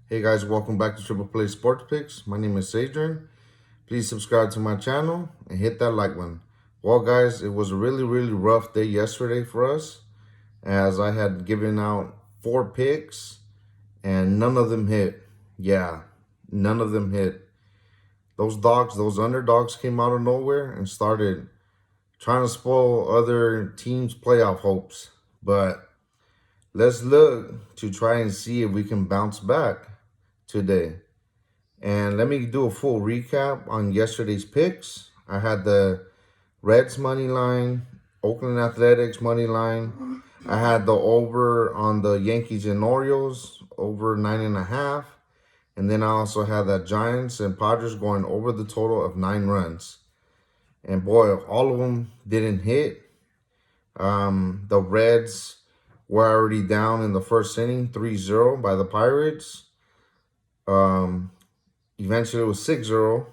Hey guys, welcome back to Triple Play Sports Picks. My name is Adrian. Please subscribe to my channel and hit that like button. Well guys, it was a really rough day yesterday for us, as I had given out 4 picks and none of them hit. Yeah, none of them hit. Those underdogs came out of nowhere and started trying to spoil other teams' playoff hopes. But let's look to try and see if we can bounce back today. And let me do a full recap on yesterday's picks. I had the Reds money line, Oakland Athletics money line. I had the over on the Yankees and Orioles, over 9.5. And then I also had that Giants and Padres going over the total of 9 runs. And boy, all of them didn't hit. The Reds were already down in the first inning, 3-0 by the Pirates. Eventually it was 6-0,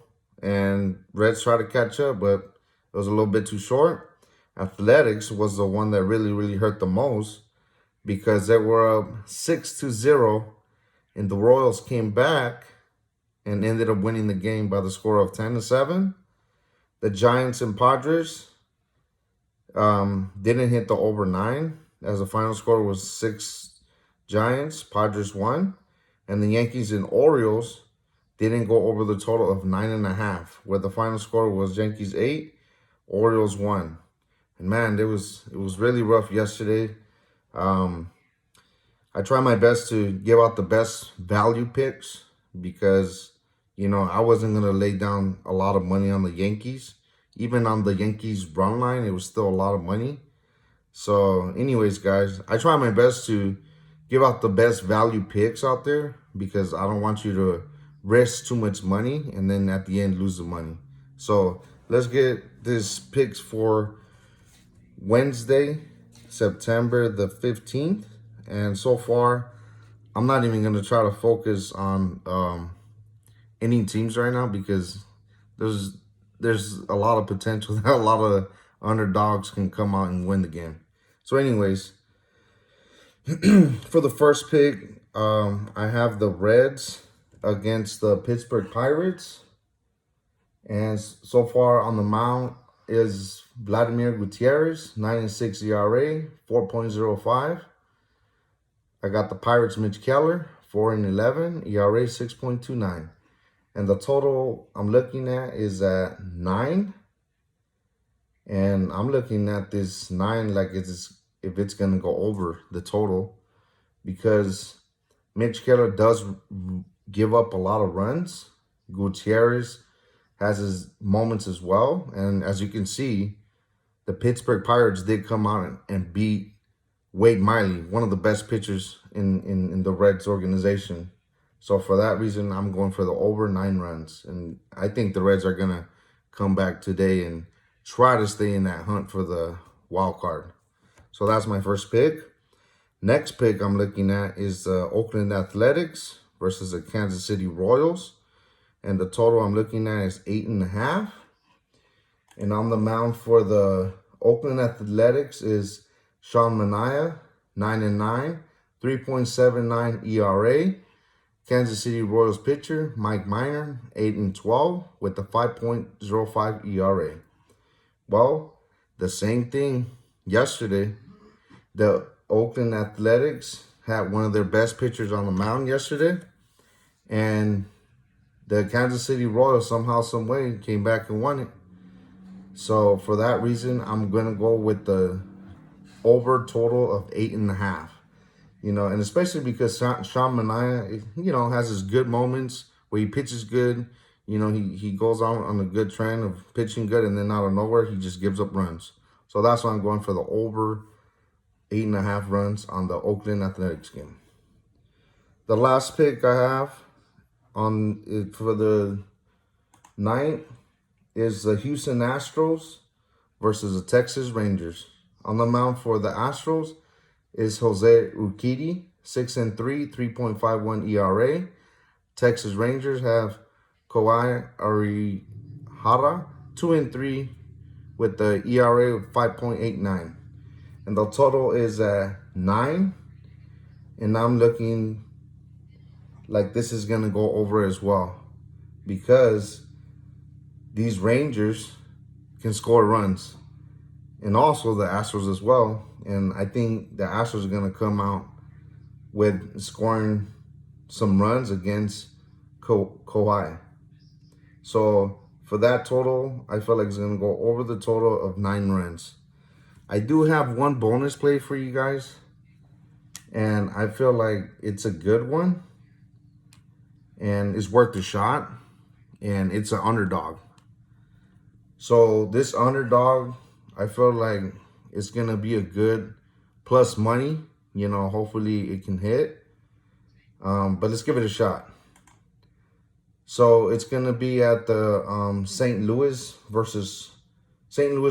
and Reds tried to catch up, but it was a little bit too short. Athletics was the one that really hurt the most, because they were up 6-0, and the Royals came back and ended up winning the game by the score of 10-7. The Giants and Padres didn't hit the over 9, as the final score was 6 Giants, Padres 1. And the Yankees and Orioles didn't go over the total of 9.5, where the final score was Yankees 8, Orioles 1. And man, it was really rough yesterday. I try my best to give out the best value picks, because I wasn't gonna lay down a lot of money on the Yankees. Even on the Yankees run line, it was still a lot of money. So anyways, guys, I try my best to give out the best value picks out there, because I don't want you to risk too much money and then at the end lose the money. So let's get this picks for Wednesday, September the 15th. And so far, I'm not even going to try to focus on any teams right now, because there's a lot of potential that a lot of underdogs can come out and win the game. So anyways, for the first pick, I have the Reds against the Pittsburgh Pirates. And so far on the mound is Vladimir Gutierrez, 9.6 ERA, 4.05. I got the Pirates Mitch Keller, 4.11, ERA 6.29. And the total I'm looking at is at 9. And I'm looking at this 9 like if it's going to go over the total, because Mitch Keller does give up a lot of runs. Gutierrez has his moments as well. And as you can see, the Pittsburgh Pirates did come out and beat Wade Miley, one of the best pitchers in the Reds organization. So for that reason, I'm going for the over 9 runs. And I think the Reds are going to come back today and try to stay in that hunt for the wild card. So that's my first pick. Next pick I'm looking at is the Oakland Athletics versus the Kansas City Royals. And the total I'm looking at is 8.5. And on the mound for the Oakland Athletics is Sean Manaea, 9.9, 3.79 ERA. Kansas City Royals pitcher Mike Minor, 8-12 with a 5.05 ERA. Well, the same thing yesterday. The Oakland Athletics had one of their best pitchers on the mound yesterday, and the Kansas City Royals somehow, some way came back and won it. So for that reason, I'm going to go with the over total of 8.5. And especially because Sean Manaea, has his good moments where he pitches good. He goes on a good trend of pitching good, and then out of nowhere, he just gives up runs. So that's why I'm going for the over 8.5 runs on the Oakland Athletics game. The last pick I have for the night is the Houston Astros versus the Texas Rangers. On the mound for the Astros is Jose Urquidy, 6-3, 3.51 ERA. Texas Rangers have Kawhi Arihara, 2-3 with the ERA of 5.89. And the total is at 9. And I'm looking like this is gonna go over as well, because these Rangers can score runs, and also the Astros as well. And I think the Astros are gonna come out with scoring some runs against Kawhi. So for that total, I feel like it's gonna go over the total of 9 runs. I do have one bonus play for you guys, and I feel like it's a good one, and it's worth a shot, and it's an underdog. So this underdog, I feel like it's gonna be a good plus money. You know, hopefully it can hit. But let's give it a shot. So it's gonna be at the St. Louis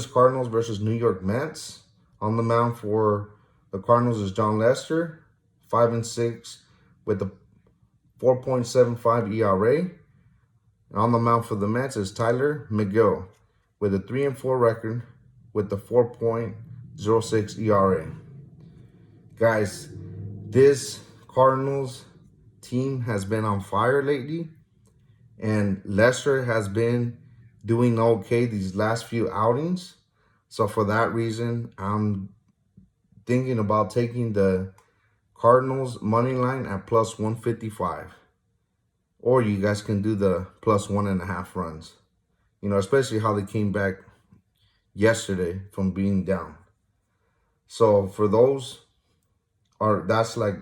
Cardinals versus New York Mets. On the mound for the Cardinals is John Lester, 5-6 with a 4.75 ERA. And on the mound for the Mets is Tyler McGill with a 3-4 record with the 4.06 ERA. Guys, this Cardinals team has been on fire lately, and Lester has been doing okay these last few outings. So for that reason, I'm thinking about taking the Cardinals money line at plus 155. Or you guys can do the plus 1.5 runs. You know, especially how they came back yesterday from being down. So for those, that's like,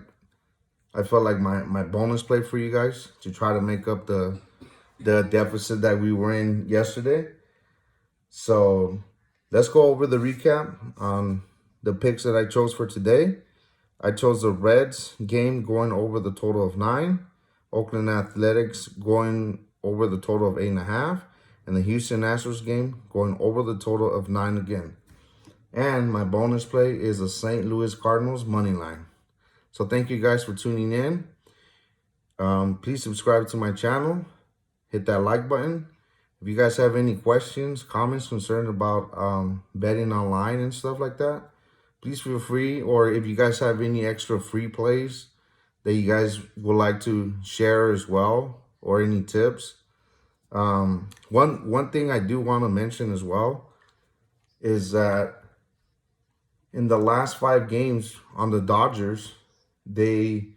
I felt like my bonus play for you guys to try to make up the deficit that we were in yesterday. So let's go over the recap on the picks that I chose for today. I chose the Reds game going over the total of 9. Oakland Athletics going over the total of 8.5. And the Houston Astros game going over the total of 9 again. And my bonus play is the St. Louis Cardinals money line. So thank you guys for tuning in. Please subscribe to my channel. Hit that like button. If you guys have any questions, comments, concerns about betting online and stuff like that, please feel free. Or if you guys have any extra free plays that you guys would like to share as well, or any tips. One thing I do want to mention as well is that in the last 5 games on the Dodgers, they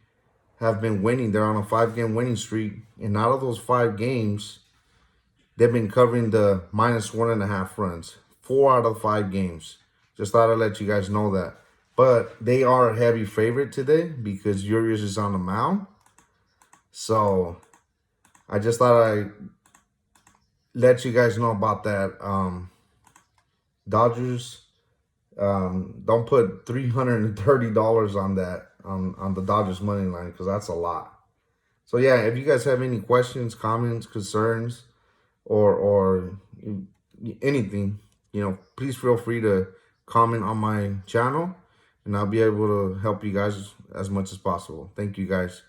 have been winning. They're on a 5-game winning streak, and out of those 5 games, they've been covering the minus 1.5 runs. 4 out of 5 games. Just thought I'd let you guys know that. But they are a heavy favorite today because Urias is on the mound. So I just thought I'd let you guys know about that. Dodgers, don't put $330 on that, on the Dodgers money line, because that's a lot. So yeah, if you guys have any questions, comments, concerns, or anything, you know, please feel free to comment on my channel, and I'll be able to help you guys as much as possible. Thank you guys.